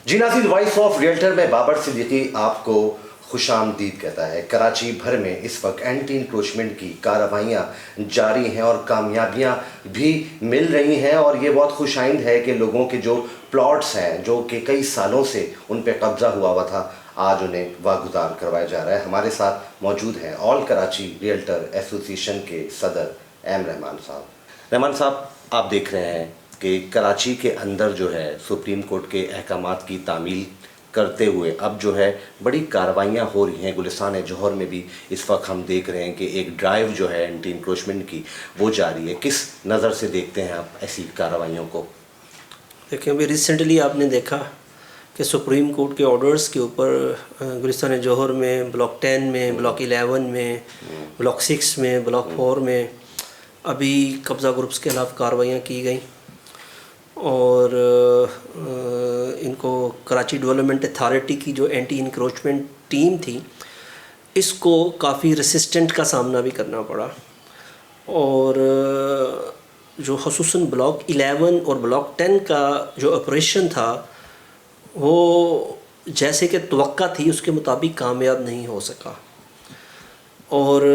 جی ناظرین، voice of realtor میں بابر صدیقی آپ کو خوش آمدید کہتا ہے۔ کراچی بھر میں اس وقت اینٹی انکروچمنٹ کی کارروائیاں جاری ہیں اور کامیابیاں بھی مل رہی ہیں، اور یہ بہت خوش آئند ہے کہ لوگوں کے جو پلاٹس ہیں جو کہ کئی سالوں سے ان پہ قبضہ ہوا تھا، آج انہیں واگزار کروایا جا رہا ہے۔ ہمارے ساتھ موجود ہیں آل کراچی ریئلٹر ایسوسی ایشن کے صدر ایم رحمان صاحب۔ رحمان صاحب، آپ دیکھ رہے ہیں کہ کراچی کے اندر جو ہے سپریم کورٹ کے احکامات کی تعمیل کرتے ہوئے اب جو ہے بڑی کارروائیاں ہو رہی ہیں۔ گلستان جوہر میں بھی اس وقت ہم دیکھ رہے ہیں کہ ایک ڈرائیو جو ہے اینٹی انکروچمنٹ کی وہ جاری ہے۔ کس نظر سے دیکھتے ہیں آپ ایسی کارروائیوں کو؟ دیکھیں، ابھی ریسنٹلی آپ نے دیکھا کہ سپریم کورٹ کے آرڈرز کے اوپر گلستان جوہر میں بلاک 10 میں، بلاک 11 میں، بلاک 6 میں، بلاک 4 میں ابھی قبضہ گروپس کے خلاف کارروائیاں کی گئیں، اور ان کو کراچی ڈیولپمنٹ اتھارٹی کی جو اینٹی انکروچمنٹ ٹیم تھی اس کو کافی ریسسٹنٹ کا سامنا بھی کرنا پڑا، اور جو خصوصاً بلاک 11 اور بلاک 10 کا جو آپریشن تھا وہ جیسے کہ توقع تھی اس کے مطابق کامیاب نہیں ہو سکا، اور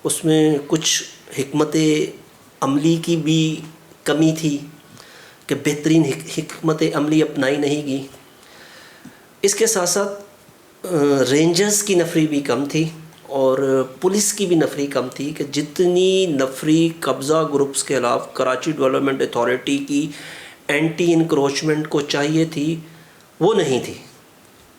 اس میں کچھ حکمت عملی کی بھی کمی تھی کہ بہترین حکمت عملی اپنائی نہیں گئی۔ اس کے ساتھ ساتھ رینجرز کی نفری بھی کم تھی اور پولیس کی بھی نفری کم تھی کہ جتنی نفری قبضہ گروپس کے خلاف کراچی ڈیولپمنٹ اتھارٹی کی اینٹی انکروچمنٹ کو چاہیے تھی وہ نہیں تھی،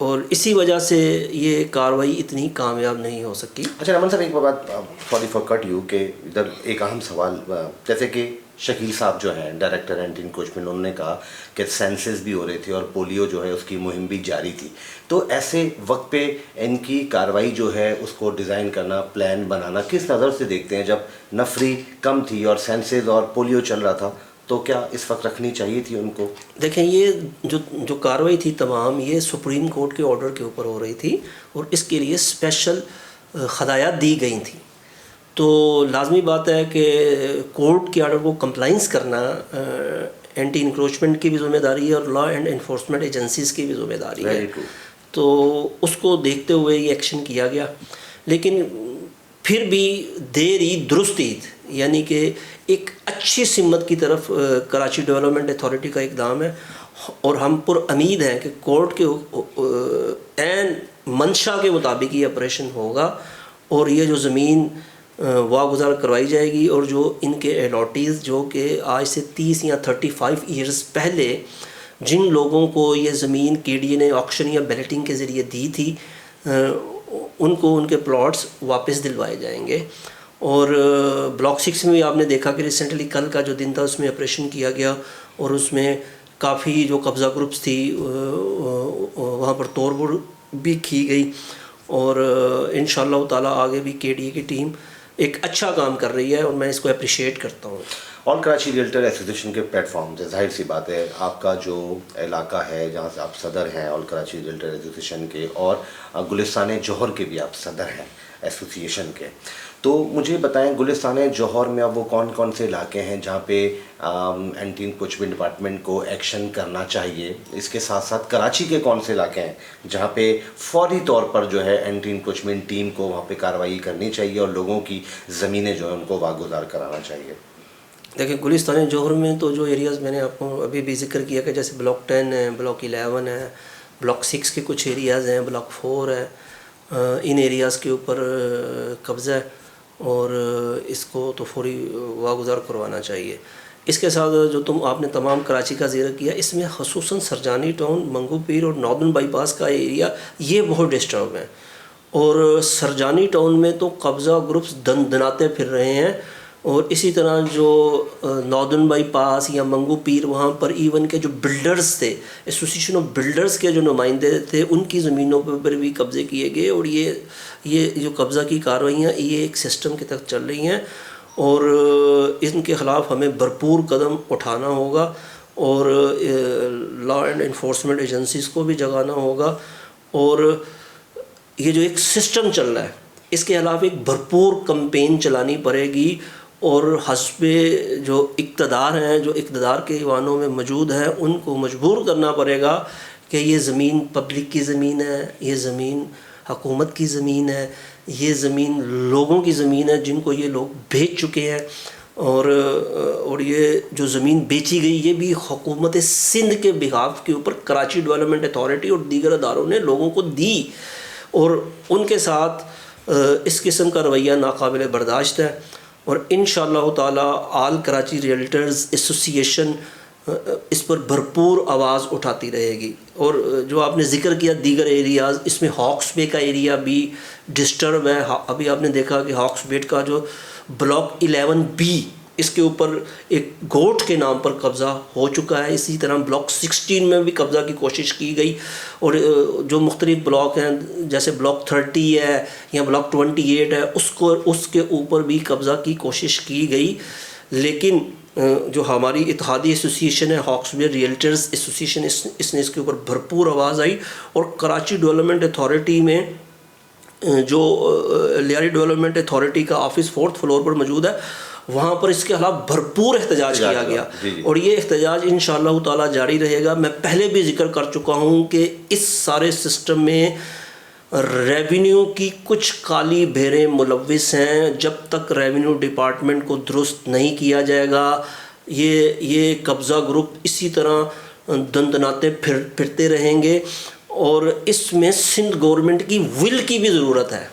اور اسی وجہ سے یہ کارروائی اتنی کامیاب نہیں ہو سکی۔ اچھا رحمان صاحب، ایک بات، سوری فار کٹ یو، کہ ادھر ایک اہم سوال، جیسے کہ شکیل صاحب جو ہیں ڈائریکٹر اینٹی انکروچمنٹ، انہوں نے کہا کہ سینسز بھی ہو رہے تھے اور پولیو جو ہے اس کی مہم بھی جاری تھی، تو ایسے وقت پہ ان کی کارروائی جو ہے اس کو ڈیزائن کرنا، پلان بنانا کس نظر سے دیکھتے ہیں؟ جب نفری کم تھی اور سینسز اور پولیو چل رہا تھا تو کیا اس وقت رکھنی چاہیے تھی ان کو؟ دیکھیں، یہ جو کارروائی تھی تمام یہ سپریم کورٹ کے آرڈر کے اوپر ہو رہی تھی، اور اس کے لیے اسپیشل ہدایات دی گئی تھیں، تو لازمی بات ہے کہ کورٹ کے آرڈر کو کمپلائنس کرنا اینٹی انکروچمنٹ کی بھی ذمہ داری ہے اور لا اینڈ انفورسمنٹ ایجنسیز کی بھی ذمہ داری ہے، تو اس کو دیکھتے ہوئے یہ ایکشن کیا گیا۔ لیکن پھر بھی دیر عید درست عید، یعنی کہ ایک اچھی سمت کی طرف کراچی ڈیولپمنٹ اتھارٹی کا اقدام ہے، اور ہم پر امید ہیں کہ کورٹ کے عین منشا کے مطابق یہ آپریشن ہوگا، اور یہ جو زمین واگزار کروائی جائے گی، اور جو ان کے الاٹیز جو کہ آج سے 30 یا 35 ایئرز پہلے جن لوگوں کو یہ زمین کے ڈی نے آکشن یا بیلٹنگ کے ذریعے دی تھی ان کو ان کے پلاٹس واپس دلوائے جائیں گے۔ اور بلاک 6 میں آپ نے دیکھا کہ ریسنٹلی کل کا جو دن تھا اس میں آپریشن کیا گیا، اور اس میں کافی جو قبضہ گروپس تھی وہاں پر توڑ پھوڑ بھی کی گئی، اور انشاءاللہ تعالیٰ آگے بھی کے ڈی اے کی ٹیم ایک اچھا کام کر رہی ہے، اور میں اس کو اپریشیٹ کرتا ہوں۔ آل کراچی ریئلٹر ایسوسی ایشن کے پلیٹ فارم سے ظاہر سی بات ہے آپ کا جو علاقہ ہے جہاں سے آپ صدر ہیں آل کراچی ریئلٹر ایسوسی ایشن کے، اور گلستان جوہر کے بھی آپ صدر ہیں ایسوسی ایشن کے، تو مجھے بتائیں گلستان جوہر میں اب وہ کون کون سے علاقے ہیں جہاں پہ اینٹی انکروچمنٹ ڈپارٹمنٹ کو ایکشن کرنا چاہیے؟ اس کے ساتھ ساتھ کراچی کے کون سے علاقے ہیں جہاں پہ فوری طور پر جو ہے اینٹی انکروچمنٹ ٹیم کو وہاں پہ کارروائی کرنی چاہیے اور لوگوں کی زمینیں جو ہیں ان کو واگزار کرانا چاہیے؟ دیکھیں، گلستان جوہر میں تو جو ایریاز میں نے آپ کو ابھی بھی ذکر کیا کہ جیسے بلاک 10 ہے، بلاک 11 ہے، بلاک 6 کے کچھ ایریاز ہیں، بلاک 4 ہے، ان ایریاز کے اوپر قبضہ ہے، اور اس کو تو فوری واگزار کروانا چاہیے۔ اس کے ساتھ جو آپ نے تمام کراچی کا ذکر کیا، اس میں خصوصاً سرجانی ٹاؤن، منگو پیر اور ناردرن بائی پاس کا ایریا یہ بہت ڈسٹرب ہیں، اور سرجانی ٹاؤن میں تو قبضہ گروپس دناتے پھر رہے ہیں، اور اسی طرح جو ناردرن بائی پاس یا منگو پیر وہاں پر ایون کے جو بلڈرز تھے، ایسوسی ایشن آف بلڈرز کے جو نمائندے تھے ان کی زمینوں پر بھی قبضے کیے گئے، اور یہ جو قبضہ کی کارروائیاں یہ ایک سسٹم کے تحت چل رہی ہیں، اور ان کے خلاف ہمیں بھرپور قدم اٹھانا ہوگا، اور لا اینڈ انفورسمنٹ ایجنسیز کو بھی جگانا ہوگا، اور یہ جو ایک سسٹم چل رہا ہے اس کے خلاف ایک بھرپور کمپین چلانی پڑے گی، اور حسب جو اقتدار ہیں، جو اقتدار کے ایوانوں میں موجود ہیں، ان کو مجبور کرنا پڑے گا کہ یہ زمین پبلک کی زمین ہے، یہ زمین حکومت کی زمین ہے، یہ زمین لوگوں کی زمین ہے جن کو یہ لوگ بیچ چکے ہیں، اور یہ جو زمین بیچی گئی یہ بھی حکومت سندھ کے بہاف کے اوپر کراچی ڈیولپمنٹ اتھارٹی اور دیگر اداروں نے لوگوں کو دی، اور ان کے ساتھ اس قسم کا رویہ ناقابل برداشت ہے۔ اور انشاءاللہ تعالی آل کراچی ریئلٹرز ایسوسی ایشن اس پر بھرپور آواز اٹھاتی رہے گی۔ اور جو آپ نے ذکر کیا دیگر ایریاز، اس میں ہاکس بے کا ایریا بھی ڈسٹرب ہے۔ ابھی آپ نے دیکھا کہ ہاکس بے کا جو بلاک 11B، اس کے اوپر ایک گوٹ کے نام پر قبضہ ہو چکا ہے، اسی طرح بلاک 16 میں بھی قبضہ کی کوشش کی گئی، اور جو مختلف بلاک ہیں جیسے بلاک 30 ہے یا بلاک 28 ہے، اس کے اوپر بھی قبضہ کی کوشش کی گئی، لیکن جو ہماری اتحادی ایسوسی ایشن ہے ہاکس بے ریئلٹرز ایسوسی ایشن، اس نے اس کے اوپر بھرپور آواز آئی، اور کراچی ڈیولپمنٹ اتھارٹی میں جو لیاری ڈیولپمنٹ اتھارٹی کا آفس 4th فلور پر موجود ہے، وہاں پر اس کے خلاف بھرپور احتجاج کیا گیا، اور یہ احتجاج انشاءاللہ تعالی جاری رہے گا۔ میں پہلے بھی ذکر کر چکا ہوں کہ اس سارے سسٹم میں ریونیو کی کچھ کالی بھیریں ملوث ہیں۔ جب تک ریونیو ڈپارٹمنٹ کو درست نہیں کیا جائے گا، یہ قبضہ گروپ اسی طرح دندناتے پھرتے رہیں گے، اور اس میں سندھ گورنمنٹ کی ول کی بھی ضرورت ہے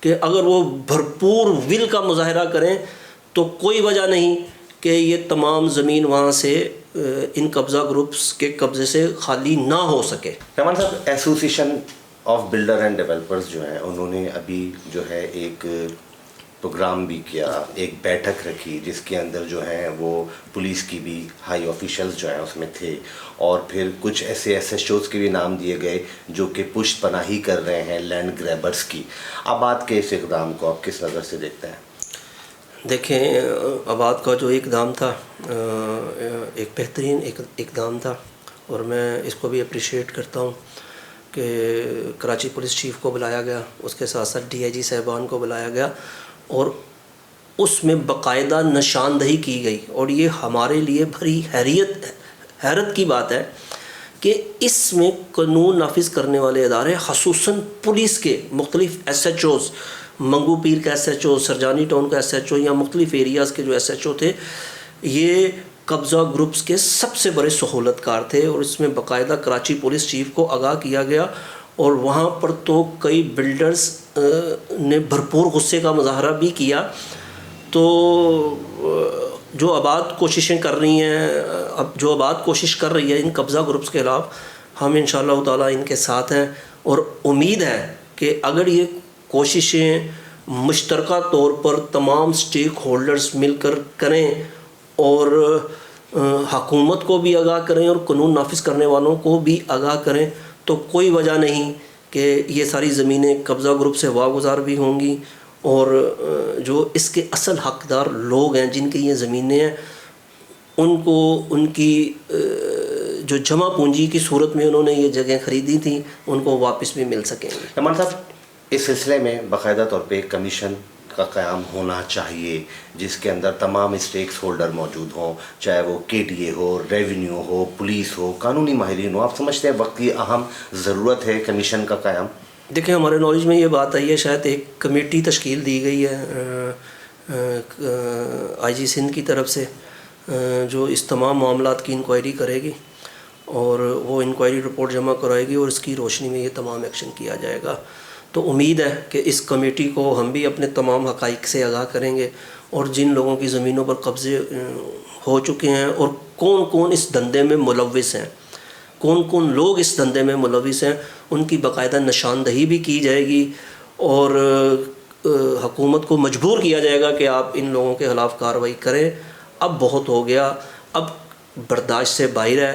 کہ اگر وہ بھرپور ول کا مظاہرہ کریں تو کوئی وجہ نہیں کہ یہ تمام زمین وہاں سے ان قبضہ گروپس کے قبضے سے خالی نہ ہو سکے۔ رحمان صاحب، association of builder and developers جو ہیں، انہوں نے ابھی جو ہے ایک پروگرام بھی کیا، ایک بیٹھک رکھی جس کے اندر جو ہیں وہ پولیس کی بھی ہائی آفیشلز جو ہیں اس میں تھے، اور پھر کچھ ایسے SHOs کے بھی نام دیے گئے جو کہ پشت پناہی کر رہے ہیں لینڈ گریبرز کی۔ آباد کے اس اقدام کو آپ کس نظر سے دیکھتے ہیں؟ دیکھیں، آباد کا جو اقدام تھا ایک بہترین اقدام تھا، اور میں اس کو بھی اپریشیٹ کرتا ہوں کہ کراچی پولیس چیف کو بلایا گیا، اس کے ساتھ ساتھ DIG صاحبان کو بلایا گیا، اور اس میں باقاعدہ نشاندہی کی گئی، اور یہ ہمارے لیے بڑی حیرت کی بات ہے کہ اس میں قانون نافذ کرنے والے ادارے، خصوصاً پولیس کے مختلف SHOs، منگو پیر کا SHO، سرجانی ٹاؤن کا SHO، یا مختلف ایریاز کے جو SHO تھے، یہ قبضہ گروپس کے سب سے بڑے سہولت کار تھے، اور اس میں باقاعدہ کراچی پولیس چیف کو آگاہ کیا گیا، اور وہاں پر تو کئی بلڈرز نے بھرپور غصے کا مظاہرہ بھی کیا۔ تو جو آباد کوششیں کر رہی ہیں، جو آباد کوشش کر رہی ہے ان قبضہ گروپس کے خلاف، ہم انشاءاللہ تعالیٰ ان کے ساتھ ہیں، اور امید ہے کہ اگر یہ کوششیں مشترکہ طور پر تمام سٹیک ہولڈرز مل کر کریں، اور حکومت کو بھی آگاہ کریں اور قانون نافذ کرنے والوں کو بھی آگاہ کریں، تو کوئی وجہ نہیں کہ یہ ساری زمینیں قبضہ گروپ سے واگزار بھی ہوں گی، اور جو اس کے اصل حقدار لوگ ہیں جن کی یہ زمینیں ہیں، ان کو ان کی جو جمع پونجی کی صورت میں انہوں نے یہ جگہیں خریدی تھیں، ان کو واپس بھی مل سکیں گے۔ رحمان صاحب، اس سلسلے میں باقاعدہ طور پہ ایک کمیشن کا قیام ہونا چاہیے جس کے اندر تمام اسٹیکس ہولڈر موجود ہوں، چاہے وہ KTA ہو، ریونیو ہو، پولیس ہو، قانونی ماہرین ہو۔ آپ سمجھتے ہیں وقت کی اہم ضرورت ہے کمیشن کا قیام؟ دیکھیں، ہمارے نالج میں یہ بات آئی ہے، شاید ایک کمیٹی تشکیل دی گئی ہے IG سندھ کی طرف سے، جو اس تمام معاملات کی انکوائری کرے گی، اور وہ انکوائری رپورٹ جمع کرائے گی، اور اس کی روشنی میں یہ تمام ایکشن کیا جائے گا۔ تو امید ہے کہ اس کمیٹی کو ہم بھی اپنے تمام حقائق سے آگاہ کریں گے، اور جن لوگوں کی زمینوں پر قبضے ہو چکے ہیں، اور کون کون اس دھندے میں ملوث ہیں، کون کون لوگ اس دھندے میں ملوث ہیں، ان کی باقاعدہ نشاندہی بھی کی جائے گی، اور حکومت کو مجبور کیا جائے گا کہ آپ ان لوگوں کے خلاف کارروائی کریں۔ اب بہت ہو گیا، اب برداشت سے باہر ہے،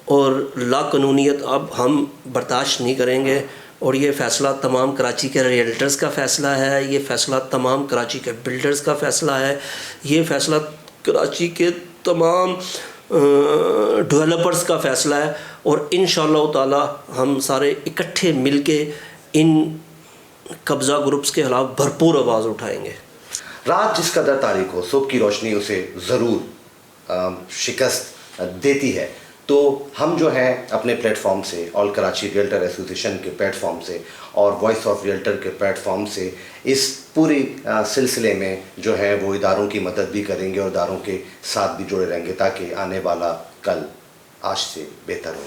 اور لا قانونیت اب ہم برداشت نہیں کریں گے، اور یہ فیصلہ تمام کراچی کے ریئلٹرز کا فیصلہ ہے، یہ فیصلہ تمام کراچی کے بلڈرز کا فیصلہ ہے، یہ فیصلہ کراچی کے تمام ڈیولپرز کا فیصلہ ہے، اور انشاءاللہ تعالی ہم سارے اکٹھے مل کے ان قبضہ گروپس کے خلاف بھرپور آواز اٹھائیں گے۔ رات جس قدر تاریک ہو صبح کی روشنی اسے ضرور شکست دیتی ہے. تو ہم جو ہیں اپنے پلیٹ فارم سے، آل کراچی ریئلٹر ایسوسیشن کے پلیٹ فارم سے اور وائس آف ریئلٹر کے پلیٹ فارم سے اس پوری سلسلے میں جو ہے وہ اداروں کی مدد بھی کریں گے اور اداروں کے ساتھ بھی جڑے رہیں گے تاکہ آنے والا کل آج سے بہتر ہو.